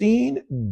3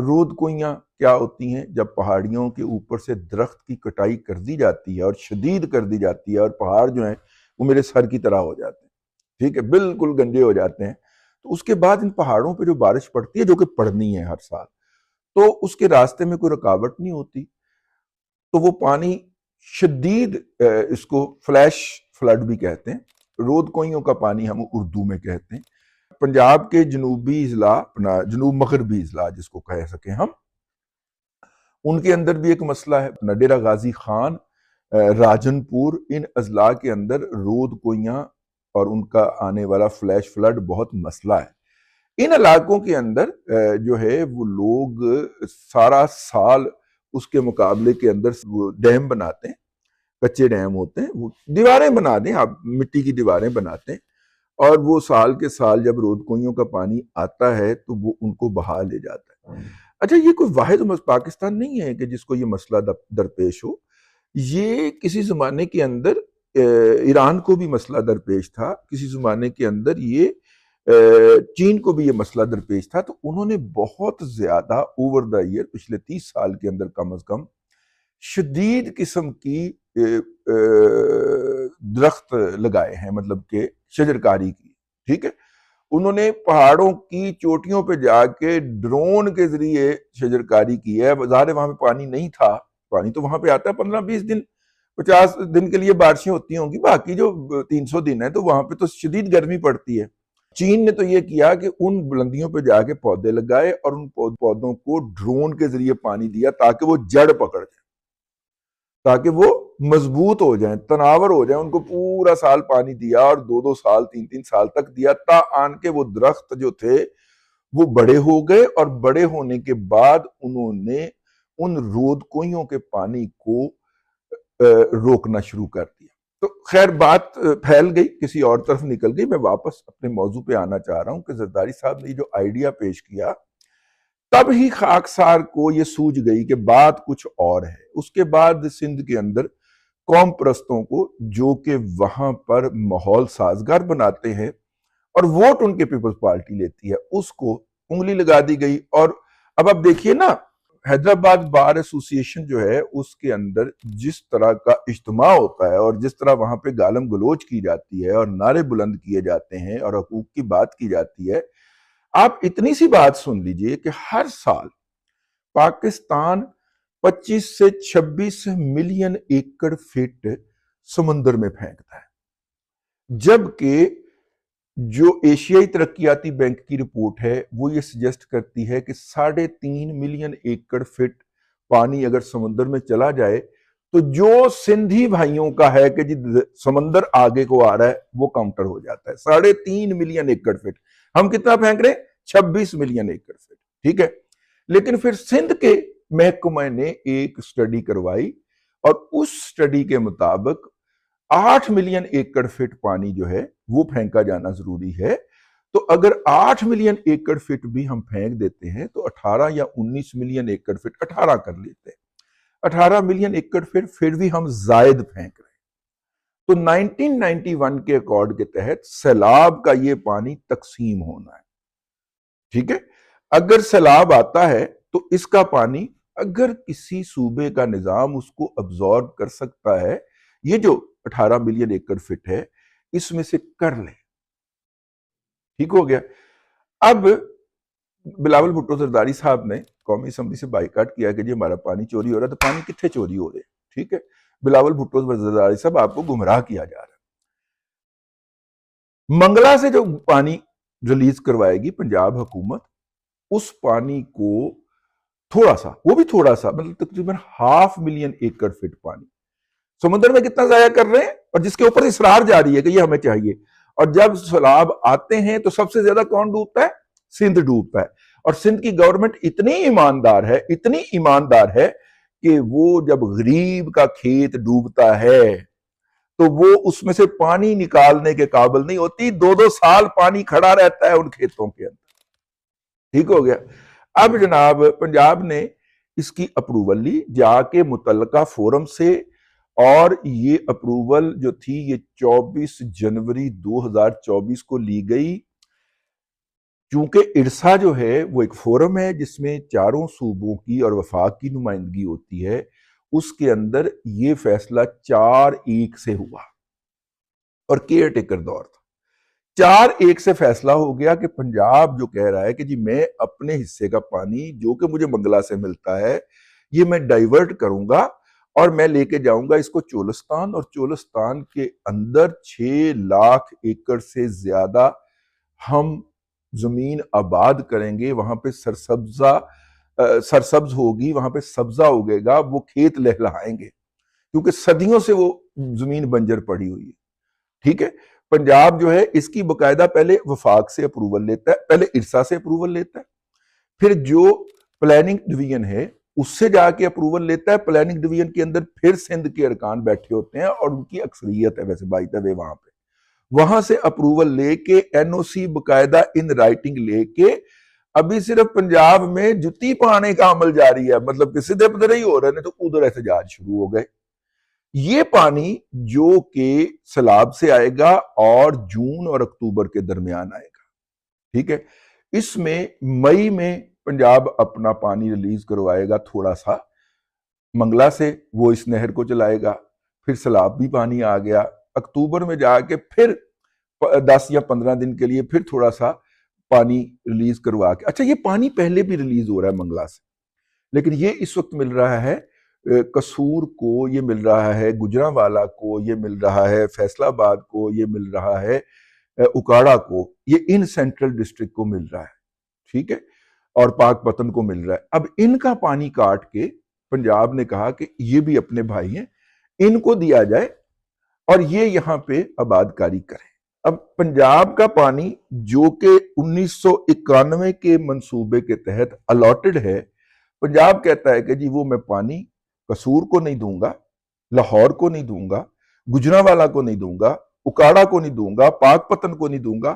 رود کوئیاں کیا ہوتی ہیں؟ جب پہاڑیوں کے اوپر سے درخت کی کٹائی کر دی جاتی ہے اور شدید کر دی جاتی ہے اور پہاڑ جو ہیں وہ میرے سر کی طرح ہو جاتے ہیں، ٹھیک ہے، بالکل گنجے ہو جاتے ہیں، تو اس کے بعد ان پہاڑوں پہ جو بارش پڑتی ہے، جو کہ پڑنی ہے ہر سال، تو اس کے راستے میں کوئی رکاوٹ نہیں ہوتی، تو وہ پانی شدید اس کو فلیش فلڈ بھی کہتے ہیں، رود کوئیوں کا پانی ہم اردو میں کہتے ہیں۔ پنجاب کے جنوبی اضلاع، اپنا جنوب مغربی اضلاع جس کو کہہ سکیں ہم، ان کے اندر بھی ایک مسئلہ ہے، ڈیرہ غازی خان، راجن پور، ان اضلاع کے اندر رود کوئیاں اور ان کا آنے والا فلیش فلڈ بہت مسئلہ ہے۔ ان علاقوں کے اندر جو ہے وہ لوگ سارا سال اس کے مقابلے کے اندر وہ ڈیم بناتے ہیں، کچے ڈیم ہوتے ہیں، وہ دیواریں بنا دیں، آپ مٹی کی دیواریں بناتے ہیں، اور وہ سال کے سال جب رود کوئیوں کا پانی آتا ہے تو وہ ان کو بہا لے جاتا ہے۔ اچھا، یہ کوئی واحد پاکستان نہیں ہے کہ جس کو یہ مسئلہ درپیش ہو، یہ کسی زمانے کے اندر ایران کو بھی مسئلہ درپیش تھا، کسی زمانے کے اندر یہ چین کو بھی یہ مسئلہ درپیش تھا، تو انہوں نے بہت زیادہ اوور دا ایئر پچھلے 30 سال کے اندر کم از کم شدید قسم کی درخت لگائے ہیں، مطلب کہ شجرکاری کی، ٹھیک ہے، انہوں نے پہاڑوں کی چوٹیوں پہ جا کے ڈرون کے ذریعے شجرکاری کی ہے۔ ظاہر وہاں پہ پانی نہیں تھا، پانی تو وہاں پہ آتا ہے 15-20 دن 50 دن کے لیے بارشیں ہوتی ہوں گی، باقی جو 300 دن ہے تو وہاں پہ تو شدید گرمی پڑتی ہے۔ چین نے تو یہ کیا کہ ان بلندیوں پہ جا کے پودے لگائے اور ان پودوں کو ڈرون کے ذریعے پانی دیا تاکہ وہ جڑ پکڑ جائے، تاکہ وہ مضبوط ہو جائیں، تناور ہو جائیں، ان کو پورا سال پانی دیا اور 2-2 سال 3-3 سال تک دیا، تا آن کے وہ درخت جو تھے وہ بڑے ہو گئے، اور بڑے ہونے کے بعد انہوں نے ان رود کوئیوں کے پانی کو روکنا شروع کر دیا۔ تو خیر بات پھیل گئی، کسی اور طرف نکل گئی، میں واپس اپنے موضوع پہ آنا چاہ رہا ہوں کہ زرداری صاحب نے جو آئیڈیا پیش کیا، تب ہی خاکسار کو یہ سوجھ گئی کہ بات کچھ اور ہے۔ اس کے بعد سندھ کے اندر قوم پرستوں کو، جو کہ وہاں پر ماحول سازگار بناتے ہیں اور ووٹ ان کے پیپلز پارٹی لیتی ہے، اس کو انگلی لگا دی گئی۔ اور اب آپ دیکھیے نا، حیدرآباد بار ایسوسی ایشن جو ہے، اس کے اندر جس طرح کا اجتماع ہوتا ہے اور جس طرح وہاں پہ گالم گلوچ کی جاتی ہے اور نعرے بلند کیے جاتے ہیں اور حقوق کی بات کی جاتی ہے، آپ اتنی سی بات سن لیجئے کہ ہر سال پاکستان 25 سے 26 ملین ایکڑ فٹ سمندر میں پھینکتا ہے، جبکہ جو ایشیائی ترقیاتی بینک کی رپورٹ ہے وہ یہ سجیسٹ کرتی ہے کہ 3.5 ملین ایکڑ فٹ پانی اگر سمندر میں چلا جائے تو جو سندھی بھائیوں کا ہے کہ جی سمندر آگے کو آ رہا ہے، وہ کاؤنٹر ہو جاتا ہے۔ 3.5 ملین ایکڑ فٹ، ہم کتنا پھینک رہے ہیں؟ 26 ملین ایکڑ فٹ، ٹھیک ہے۔ لیکن پھر سندھ کے محکمہ نے ایک سٹڈی کروائی، اور اس سٹڈی کے مطابق 8 ملین ایکڑ فٹ پانی جو ہے وہ پھینکا جانا ضروری ہے۔ تو اگر 8 ملین ایکڑ فٹ بھی ہم پھینک دیتے ہیں تو 18 یا 19 ملین ایکڑ فٹ، 18 کر لیتے ہیں، 18 ملین ایکڑ فٹ پھر بھی ہم زائد پھینک رہے ہیں۔ تو 1991 کے ایکارڈ کے تحت سیلاب کا یہ پانی تقسیم ہونا ہے، ٹھیک ہے۔ اگر سیلاب آتا ہے تو اس کا پانی، اگر کسی صوبے کا نظام اس کو ابزارب کر سکتا ہے، یہ جو 18 ملین ایکڑ فٹ ہے اس میں سے کر لے، ٹھیک ہو گیا۔ اب بلاول بھٹو زرداری صاحب نے قومی اسمبلی سے بائیکاٹ کیا کہ جی ہمارا پانی چوری ہو رہا ہے، تو پانی کتنے چوری ہو رہے ہیں، ٹھیک ہے۔ بلاول بھٹو زرداری صاحب آپ کو گمراہ کیا جا رہا ہے۔ منگلا سے جو پانی ریلیز کروائے گی پنجاب حکومت، اس پانی کو تھوڑا سا، وہ بھی تھوڑا سا، مطلب تقریباً 0.5 ملین ایکڑ فٹ پانی سمندر میں کتنا ضائع کر رہے ہیں، اور جس کے اوپر اصرار جاری ہے کہ یہ ہمیں چاہیے۔ اور جب سیلاب آتے ہیں تو سب سے زیادہ کون ڈوبتا ہے؟ سندھ ڈوبتا ہے۔ اور سندھ کی گورنمنٹ اتنی ایماندار ہے، اتنی ایماندار ہے کہ وہ جب غریب کا کھیت ڈوبتا ہے تو وہ اس میں سے پانی نکالنے کے قابل نہیں ہوتی، 2-2 سال پانی کھڑا رہتا ہے ان کھیتوں کے اندر، ٹھیک ہو گیا۔ اب جناب پنجاب نے اس کی اپروول لی جا کے متعلقہ فورم سے، اور یہ اپروول جو تھی یہ 24 جنوری 2024 کو لی گئی۔ چونکہ ارسا جو ہے وہ ایک فورم ہے جس میں چاروں صوبوں کی اور وفاق کی نمائندگی ہوتی ہے، اس کے اندر یہ فیصلہ 4-1 سے ہوا اور کیئر ٹیکر دور تھا۔ 4-1 سے فیصلہ ہو گیا کہ پنجاب جو کہہ رہا ہے کہ جی میں اپنے حصے کا پانی جو کہ مجھے منگلہ سے ملتا ہے یہ میں ڈائیورٹ کروں گا اور میں لے کے جاؤں گا اس کو چولستان، اور چولستان کے اندر 6 لاکھ ایکڑ سے زیادہ ہم زمین آباد کریں گے، وہاں پہ سرسبز ہوگی، وہاں پہ سبزہ اگے گا، وہ کھیت لہلہائیں گے کیونکہ صدیوں سے وہ زمین بنجر پڑی ہوئی ہے۔ ٹھیک ہے، پنجاب جو ہے اس کی باقاعدہ پہلے وفاق سے اپروول لیتا ہے، پہلے ارسا سے اپروول لیتا ہے، پھر جو پلاننگ ڈویژن ہے اس سے جا کے اپروول لیتا ہے۔ پلاننگ ڈویژن کے اندر پھر سندھ کے ارکان بیٹھے ہوتے ہیں اور ان کی اکثریت ہے ویسے بائی دا وے وہاں پہ، وہاں سے اپروول لے کے این او سی باقاعدہ ان رائٹنگ لے کے ابھی صرف پنجاب میں جتی پانے کا عمل جاری ہے، مطلب کہ سدھے پدھرے ہی ہو رہے ہیں، تو ادھر احتجاج شروع ہو گئے۔ یہ پانی جو کہ سیلاب سے آئے گا اور جون اور اکتوبر کے درمیان آئے گا، ٹھیک ہے، اس میں مئی میں پنجاب اپنا پانی ریلیز کروائے گا تھوڑا سا منگلہ سے، وہ اس نہر کو چلائے گا، پھر سیلاب بھی پانی آ گیا، اکتوبر میں جا کے پھر 10 یا 15 دن کے لیے پھر تھوڑا سا پانی ریلیز کروا کے، اچھا یہ پانی پہلے بھی ریلیز ہو رہا ہے منگلہ سے، لیکن یہ اس وقت مل رہا ہے قصور کو، یہ مل رہا ہے گجرانوالہ کو، یہ مل رہا ہے فیصل آباد کو، یہ مل رہا ہے اکاڑا کو، یہ ان سینٹرل ڈسٹرکٹ کو مل رہا ہے، ٹھیک ہے، اور پاک پتن کو مل رہا ہے۔ اب ان کا پانی کاٹ کے پنجاب نے کہا کہ یہ بھی اپنے بھائی ہیں، ان کو دیا جائے اور یہ یہاں پہ آباد کاری کریں۔ اب پنجاب کا پانی جو کہ 1991 کے منصوبے کے تحت الاٹڈ ہے، پنجاب کہتا ہے کہ جی وہ میں پانی قصور کو نہیں دوں گا، لاہور کو نہیں دوں گا، گجرانوالہ کو نہیں دوں گا، اکاڑا کو نہیں دوں گا، پاک پتن کو نہیں دوں گا،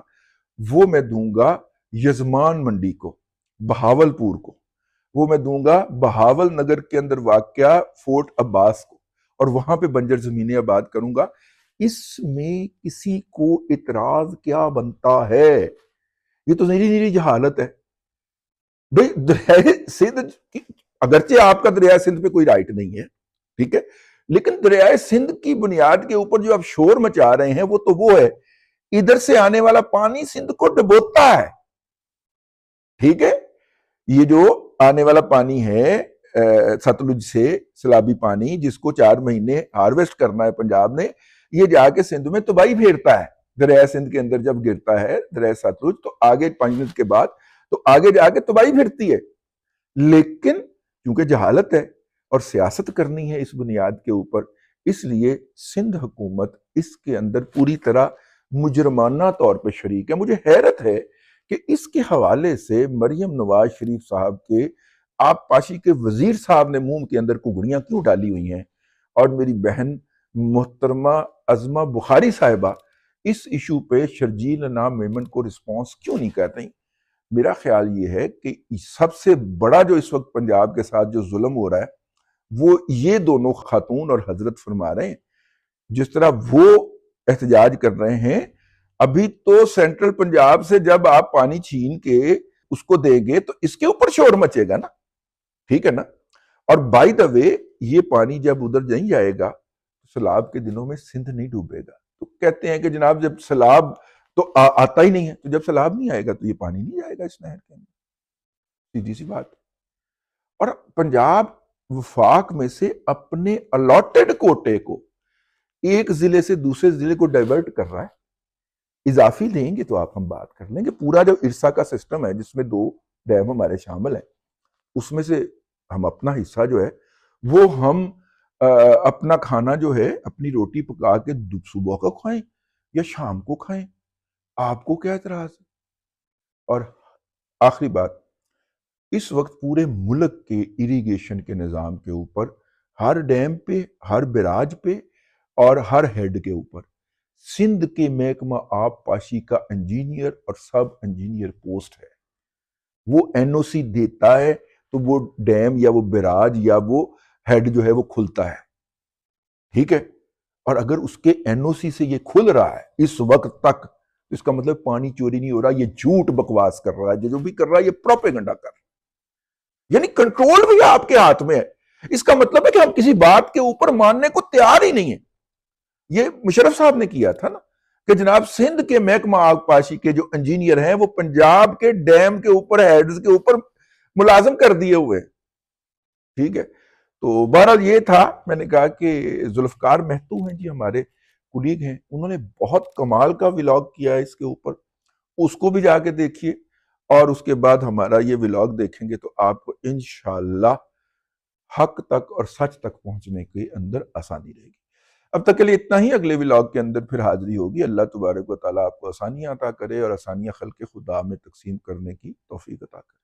وہ میں دوں گا یزمان منڈی کو، بہاولپور کو، وہ میں دوں گا بہاول نگر کے اندر واقع فورٹ عباس کو، اور وہاں پہ بنجر زمینیں آباد کروں گا۔ اس میں کسی کو اعتراض کیا بنتا ہے؟ یہ تو نیری نیری جہالت ہے بھئی۔ دریائے سندھ، اگرچہ آپ کا دریائے سندھ پہ کوئی رائٹ نہیں ہے، ٹھیک ہے، لیکن دریائے سندھ کی بنیاد کے اوپر جو آپ شور مچا رہے ہیں وہ ہے ادھر سے آنے والا پانی سندھ کو ڈبوتا ہے، ٹھیک ہے، یہ جو آنے والا پانی ہے ستلج سے سیلابی پانی جس کو 4 مہینے ہارویسٹ کرنا ہے پنجاب نے، یہ جا کے سندھ میں تباہی پھیرتا ہے۔ دریائے سندھ کے اندر جب گرتا ہے دریائے ستلج تو آگے 5 منٹ کے بعد تو آگے جا کے تباہی پھرتی ہے، لیکن کیونکہ جہالت ہے اور سیاست کرنی ہے اس بنیاد کے اوپر، اس لیے سندھ حکومت اس کے اندر پوری طرح مجرمانہ طور پہ شریک ہے۔ مجھے حیرت ہے کہ اس کے حوالے سے مریم نواز شریف صاحب کے آپ پاشی کے وزیر صاحب نے منہ کے اندر کگڑیاں کیوں ڈالی ہوئی ہیں، اور میری بہن محترمہ عظمہ بخاری صاحبہ اس ایشو پہ شرجیل نام میمن کو رسپانس کیوں نہیں کر رہی؟ میرا خیال یہ ہے کہ سب سے بڑا جو اس وقت پنجاب کے ساتھ جو ظلم ہو رہا ہے وہ یہ دونوں خاتون اور حضرت فرما رہے ہیں۔ جس طرح وہ احتجاج کر رہے ہیں، ابھی تو سینٹرل پنجاب سے جب آپ پانی چھین کے اس کو دیں گے تو اس کے اوپر شور مچے گا نا، ٹھیک ہے نا، اور بائی دا وے یہ پانی جب ادھر نہیں جائے گا سیلاب کے دنوں میں سندھ نہیں ڈوبے گا۔ تو کہتے ہیں کہ جناب جب سیلاب تو آتا ہی نہیں ہے، تو جب سیلاب نہیں آئے گا تو یہ پانی نہیں جائے گا اس نہر کے اندر، سیدھی سی بات۔ اور پنجاب وفاق میں سے اپنے الاٹڈ کوٹے کو ایک ضلع سے دوسرے ضلع کو ڈائیورٹ کر رہا ہے۔ اضافی لیں گے تو آپ ہم بات کر لیں گے، پورا جو ارسا کا سسٹم ہے جس میں 2 ڈیم ہمارے شامل ہیں، اس میں سے ہم اپنا حصہ جو ہے وہ ہم اپنا کھانا جو ہے اپنی روٹی پکا کے صبح کو کھائیں یا شام کو کھائیں، آپ کو کیا اعتراض ہے؟ اور آخری بات، اس وقت پورے ملک کے اریگیشن کے نظام کے اوپر ہر ڈیم پہ، ہر بیراج پہ اور ہر ہیڈ کے اوپر سندھ کے محکمہ آب پاشی کا انجینئر اور سب انجینئر پوسٹ ہے۔ وہ این او سی دیتا ہے تو وہ ڈیم یا وہ بیراج یا وہ ہیڈ جو ہے وہ کھلتا ہے، ٹھیک ہے، اور اگر اس کے این او سی سے یہ کھل رہا ہے اس وقت تک تو اس کا مطلب پانی چوری نہیں ہو رہا، یہ جھوٹ بکواس کر رہا ہے، جو بھی کر رہا ہے یہ پروپیگنڈا کر رہا ہے، یعنی کنٹرول بھی آپ کے ہاتھ میں ہے۔ اس کا مطلب ہے کہ ہم کسی بات کے اوپر ماننے کو تیار ہی نہیں ہیں۔ یہ مشرف صاحب نے کیا تھا نا کہ جناب سندھ کے محکمہ آگ پاشی کے جو انجینئر ہیں وہ پنجاب کے ڈیم کے اوپر ہیڈز کے اوپر ملازم کر دیے ہوئے ہیں، ٹھیک ہے۔ تو بہرحال یہ تھا، میں نے کہا کہ ذوالفقار مہتو ہیں جی، ہمارے کولیگ ہیں، انہوں نے بہت کمال کا ولاگ کیا ہے اس کے اوپر، اس کو بھی جا کے دیکھیے، اور اس کے بعد ہمارا یہ ولاگ دیکھیں گے تو آپ کو انشاءاللہ حق تک اور سچ تک پہنچنے کے اندر آسانی رہے گی۔ اب تک کے لیے اتنا ہی، اگلے ولاگ کے اندر پھر حاضری ہوگی۔ اللہ تبارک و تعالیٰ آپ کو آسانیاں عطا کرے اور آسانیاں خلق خدا میں تقسیم کرنے کی توفیق عطا کرے۔